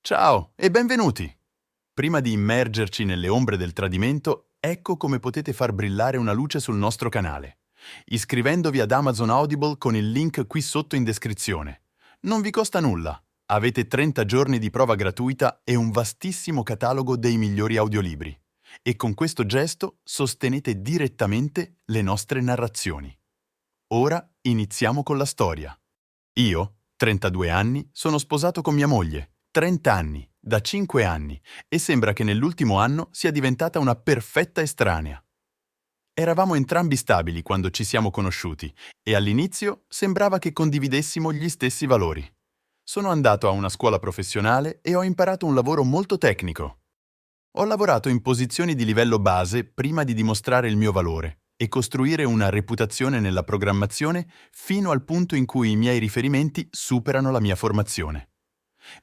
Ciao e benvenuti! Prima di immergerci nelle ombre del tradimento, ecco come potete far brillare una luce sul nostro canale. Iscrivendovi ad Amazon Audible con il link qui sotto in descrizione. Non vi costa nulla. Avete 30 giorni di prova gratuita e un vastissimo catalogo dei migliori audiolibri. E con questo gesto sostenete direttamente le nostre narrazioni. Ora iniziamo con la storia. Io, 32 anni, sono sposato con mia moglie, 30 anni, da 5 anni, e sembra che nell'ultimo anno sia diventata una perfetta estranea. Eravamo entrambi stabili quando ci siamo conosciuti e all'inizio sembrava che condividessimo gli stessi valori. Sono andato a una scuola professionale e ho imparato un lavoro molto tecnico. Ho lavorato in posizioni di livello base prima di dimostrare il mio valore e costruire una reputazione nella programmazione fino al punto in cui i miei riferimenti superano la mia formazione.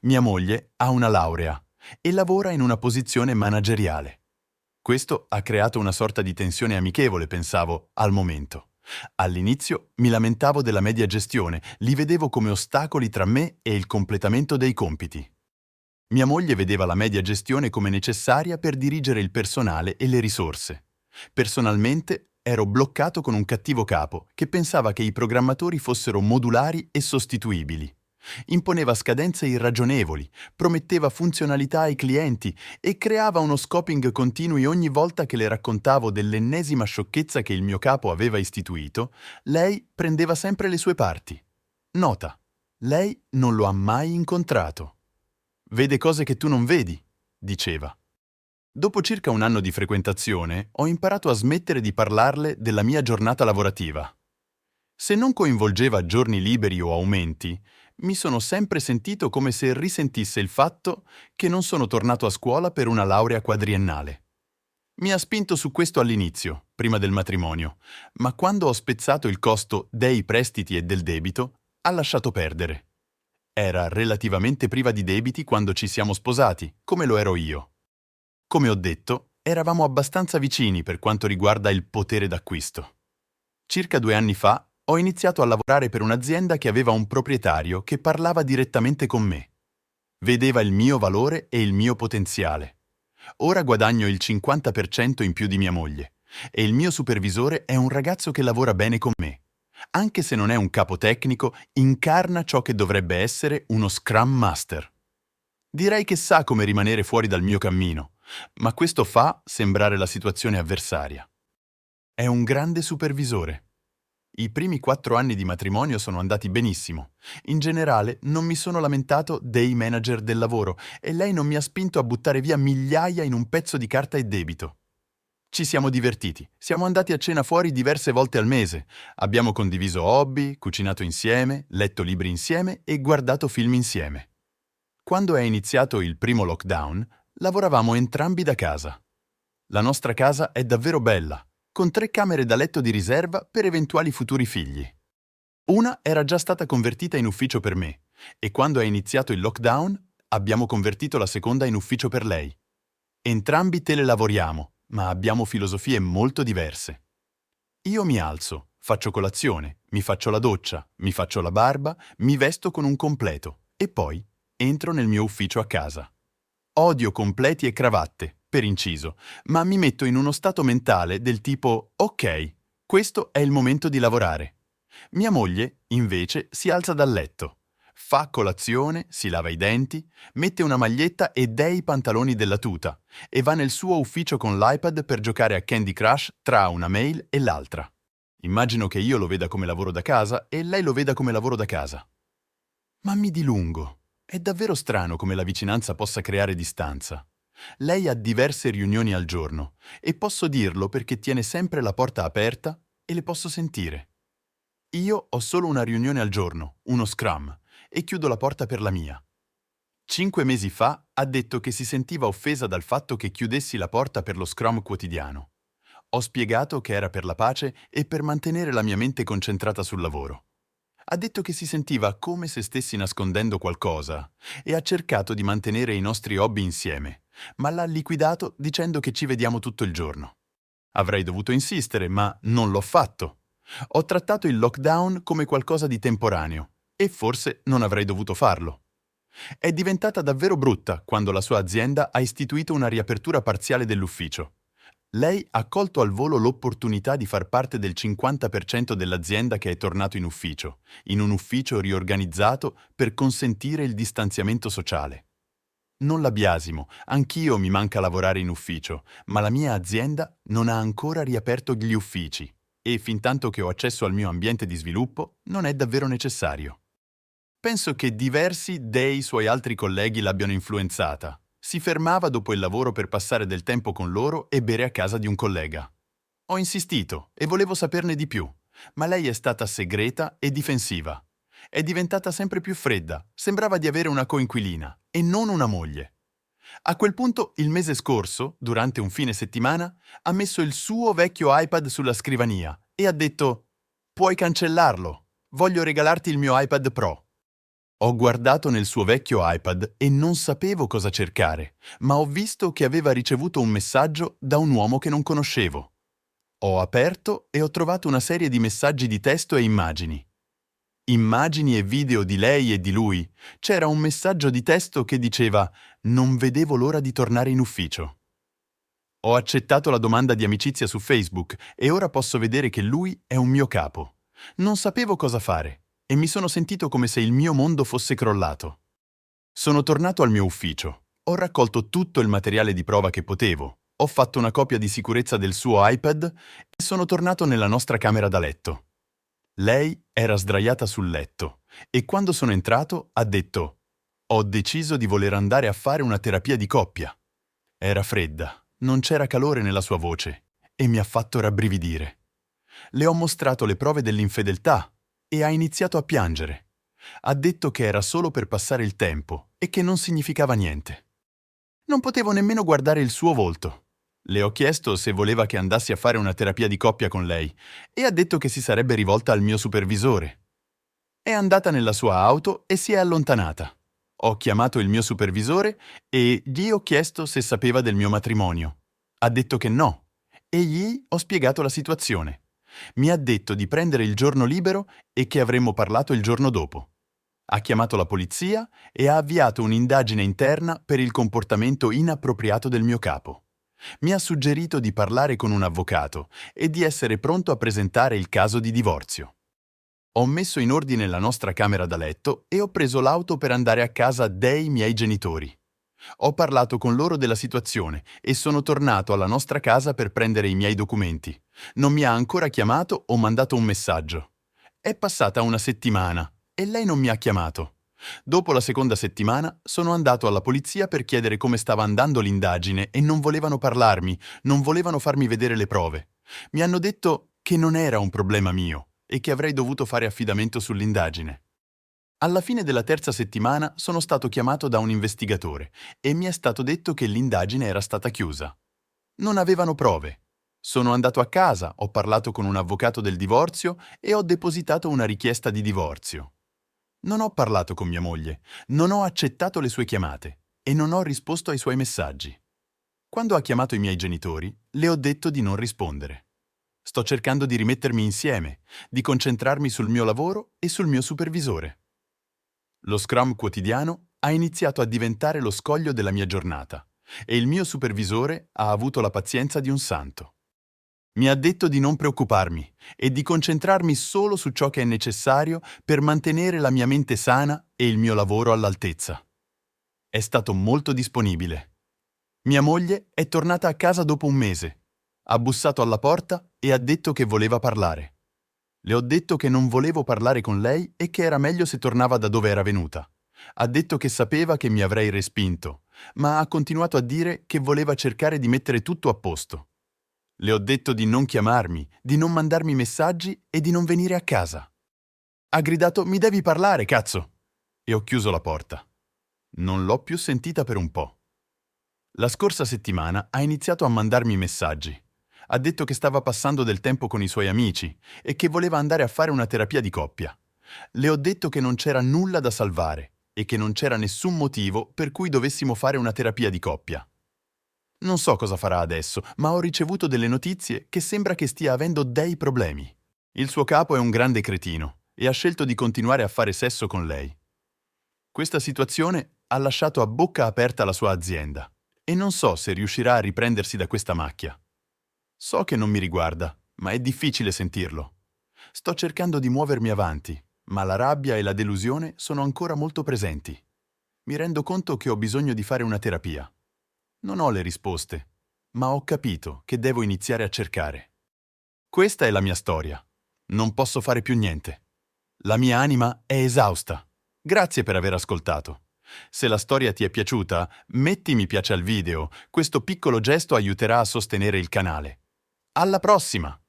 Mia moglie ha una laurea e lavora in una posizione manageriale. Questo ha creato una sorta di tensione amichevole, pensavo, al momento. All'inizio mi lamentavo della media gestione, li vedevo come ostacoli tra me e il completamento dei compiti. Mia moglie vedeva la media gestione come necessaria per dirigere il personale e le risorse. Personalmente ero bloccato con un cattivo capo che pensava che i programmatori fossero modulari e sostituibili. Imponeva scadenze irragionevoli, prometteva funzionalità ai clienti e creava uno scoping continui ogni volta che le raccontavo dell'ennesima sciocchezza che il mio capo aveva istituito, lei prendeva sempre le sue parti. Nota: lei non lo ha mai incontrato. Vede cose che tu non vedi, diceva. Dopo circa un anno di frequentazione, ho imparato a smettere di parlarle della mia giornata lavorativa. Se non coinvolgeva giorni liberi o aumenti, mi sono sempre sentito come se risentisse il fatto che non sono tornato a scuola per una laurea quadriennale. Mi ha spinto su questo all'inizio, prima del matrimonio, ma quando ho spezzato il costo dei prestiti e del debito, ha lasciato perdere. Era relativamente priva di debiti quando ci siamo sposati, come lo ero io. Come ho detto, eravamo abbastanza vicini per quanto riguarda il potere d'acquisto. Circa 2 anni fa ho iniziato a lavorare per un'azienda che aveva un proprietario che parlava direttamente con me. Vedeva il mio valore e il mio potenziale. Ora guadagno il 50% in più di mia moglie e il mio supervisore è un ragazzo che lavora bene con me. Anche se non è un capo tecnico, incarna ciò che dovrebbe essere uno Scrum Master. Direi che sa come rimanere fuori dal mio cammino, ma questo fa sembrare la situazione avversaria. È un grande supervisore. I primi 4 anni di matrimonio sono andati benissimo. In generale non mi sono lamentato dei manager del lavoro e lei non mi ha spinto a buttare via migliaia in un pezzo di carta e debito. Ci siamo divertiti, siamo andati a cena fuori diverse volte al mese, abbiamo condiviso hobby, cucinato insieme, letto libri insieme e guardato film insieme. Quando è iniziato il primo lockdown, lavoravamo entrambi da casa. La nostra casa è davvero bella, con 3 camere da letto di riserva per eventuali futuri figli. Una era già stata convertita in ufficio per me e quando è iniziato il lockdown abbiamo convertito la seconda in ufficio per lei. Entrambi telelavoriamo, ma abbiamo filosofie molto diverse. Io mi alzo, faccio colazione, mi faccio la doccia, mi faccio la barba, mi vesto con un completo e poi entro nel mio ufficio a casa. Odio completi e cravatte, per inciso, ma mi metto in uno stato mentale del tipo «Ok, questo è il momento di lavorare». Mia moglie, invece, si alza dal letto, fa colazione, si lava i denti, mette una maglietta e dei pantaloni della tuta e va nel suo ufficio con l'iPad per giocare a Candy Crush tra una mail e l'altra. Immagino che io lo veda come lavoro da casa e lei lo veda come lavoro da casa. Ma mi dilungo. È davvero strano come la vicinanza possa creare distanza. Lei ha diverse riunioni al giorno e posso dirlo perché tiene sempre la porta aperta e le posso sentire. Io ho solo una riunione al giorno, uno Scrum, e chiudo la porta per la mia. 5 mesi fa ha detto che si sentiva offesa dal fatto che chiudessi la porta per lo Scrum quotidiano. Ho spiegato che era per la pace e per mantenere la mia mente concentrata sul lavoro. Ha detto che si sentiva come se stessi nascondendo qualcosa e ha cercato di mantenere i nostri hobby insieme, ma l'ha liquidato dicendo che ci vediamo tutto il giorno. Avrei dovuto insistere, ma non l'ho fatto. Ho trattato il lockdown come qualcosa di temporaneo e forse non avrei dovuto farlo. È diventata davvero brutta quando la sua azienda ha istituito una riapertura parziale dell'ufficio. Lei ha colto al volo l'opportunità di far parte del 50% dell'azienda che è tornato in un ufficio riorganizzato per consentire il distanziamento sociale. Non la biasimo, anch'io mi manca lavorare in ufficio, ma la mia azienda non ha ancora riaperto gli uffici e fintanto che ho accesso al mio ambiente di sviluppo non è davvero necessario. Penso che diversi dei suoi altri colleghi l'abbiano influenzata. Si fermava dopo il lavoro per passare del tempo con loro e bere a casa di un collega. Ho insistito e volevo saperne di più, ma lei è stata segreta e difensiva. È diventata sempre più fredda, sembrava di avere una coinquilina e non una moglie. A quel punto, il mese scorso, durante un fine settimana, ha messo il suo vecchio iPad sulla scrivania e ha detto: «Puoi cancellarlo, voglio regalarti il mio iPad Pro». Ho guardato nel suo vecchio iPad e non sapevo cosa cercare, ma ho visto che aveva ricevuto un messaggio da un uomo che non conoscevo. Ho aperto e ho trovato una serie di messaggi di testo e immagini. Immagini e video di lei e di lui. C'era un messaggio di testo che diceva: «Non vedevo l'ora di tornare in ufficio». Ho accettato la domanda di amicizia su Facebook e ora posso vedere che lui è un mio capo. Non sapevo cosa fare e mi sono sentito come se il mio mondo fosse crollato. Sono tornato al mio ufficio, ho raccolto tutto il materiale di prova che potevo, ho fatto una copia di sicurezza del suo iPad e sono tornato nella nostra camera da letto. Lei era sdraiata sul letto e quando sono entrato ha detto: «Ho deciso di voler andare a fare una terapia di coppia». Era fredda, non c'era calore nella sua voce e mi ha fatto rabbrividire. Le ho mostrato le prove dell'infedeltà e ha iniziato a piangere. Ha detto che era solo per passare il tempo e che non significava niente. Non potevo nemmeno guardare il suo volto. Le ho chiesto se voleva che andassi a fare una terapia di coppia con lei e ha detto che si sarebbe rivolta al mio supervisore. È andata nella sua auto e si è allontanata. Ho chiamato il mio supervisore e gli ho chiesto se sapeva del mio matrimonio. Ha detto che no e gli ho spiegato la situazione. Mi ha detto di prendere il giorno libero e che avremmo parlato il giorno dopo. Ha chiamato la polizia e ha avviato un'indagine interna per il comportamento inappropriato del mio capo. Mi ha suggerito di parlare con un avvocato e di essere pronto a presentare il caso di divorzio. Ho messo in ordine la nostra camera da letto e ho preso l'auto per andare a casa dei miei genitori. Ho parlato con loro della situazione e sono tornato alla nostra casa per prendere i miei documenti. Non mi ha ancora chiamato o mandato un messaggio. È passata una settimana e lei non mi ha chiamato. Dopo la seconda settimana sono andato alla polizia per chiedere come stava andando l'indagine e non volevano parlarmi, non volevano farmi vedere le prove. Mi hanno detto che non era un problema mio e che avrei dovuto fare affidamento sull'indagine. Alla fine della terza settimana sono stato chiamato da un investigatore e mi è stato detto che l'indagine era stata chiusa. Non avevano prove. Sono andato a casa, ho parlato con un avvocato del divorzio e ho depositato una richiesta di divorzio. Non ho parlato con mia moglie, non ho accettato le sue chiamate e non ho risposto ai suoi messaggi. Quando ha chiamato i miei genitori, le ho detto di non rispondere. Sto cercando di rimettermi insieme, di concentrarmi sul mio lavoro e sul mio supervisore. Lo Scrum quotidiano ha iniziato a diventare lo scoglio della mia giornata e il mio supervisore ha avuto la pazienza di un santo. Mi ha detto di non preoccuparmi e di concentrarmi solo su ciò che è necessario per mantenere la mia mente sana e il mio lavoro all'altezza. È stato molto disponibile. Mia moglie è tornata a casa dopo un mese. Ha bussato alla porta e ha detto che voleva parlare. Le ho detto che non volevo parlare con lei e che era meglio se tornava da dove era venuta. Ha detto che sapeva che mi avrei respinto, ma ha continuato a dire che voleva cercare di mettere tutto a posto. Le ho detto di non chiamarmi, di non mandarmi messaggi e di non venire a casa. Ha gridato: «Mi devi parlare, cazzo!» e ho chiuso la porta. Non l'ho più sentita per un po'. La scorsa settimana ha iniziato a mandarmi messaggi. Ha detto che stava passando del tempo con i suoi amici e che voleva andare a fare una terapia di coppia. Le ho detto che non c'era nulla da salvare e che non c'era nessun motivo per cui dovessimo fare una terapia di coppia. Non so cosa farà adesso, ma ho ricevuto delle notizie che sembra che stia avendo dei problemi. Il suo capo è un grande cretino e ha scelto di continuare a fare sesso con lei. Questa situazione ha lasciato a bocca aperta la sua azienda e non so se riuscirà a riprendersi da questa macchia. So che non mi riguarda, ma è difficile sentirlo. Sto cercando di muovermi avanti, ma la rabbia e la delusione sono ancora molto presenti. Mi rendo conto che ho bisogno di fare una terapia. Non ho le risposte, ma ho capito che devo iniziare a cercare. Questa è la mia storia. Non posso fare più niente. La mia anima è esausta. Grazie per aver ascoltato. Se la storia ti è piaciuta, metti mi piace al video. Questo piccolo gesto aiuterà a sostenere il canale. Alla prossima!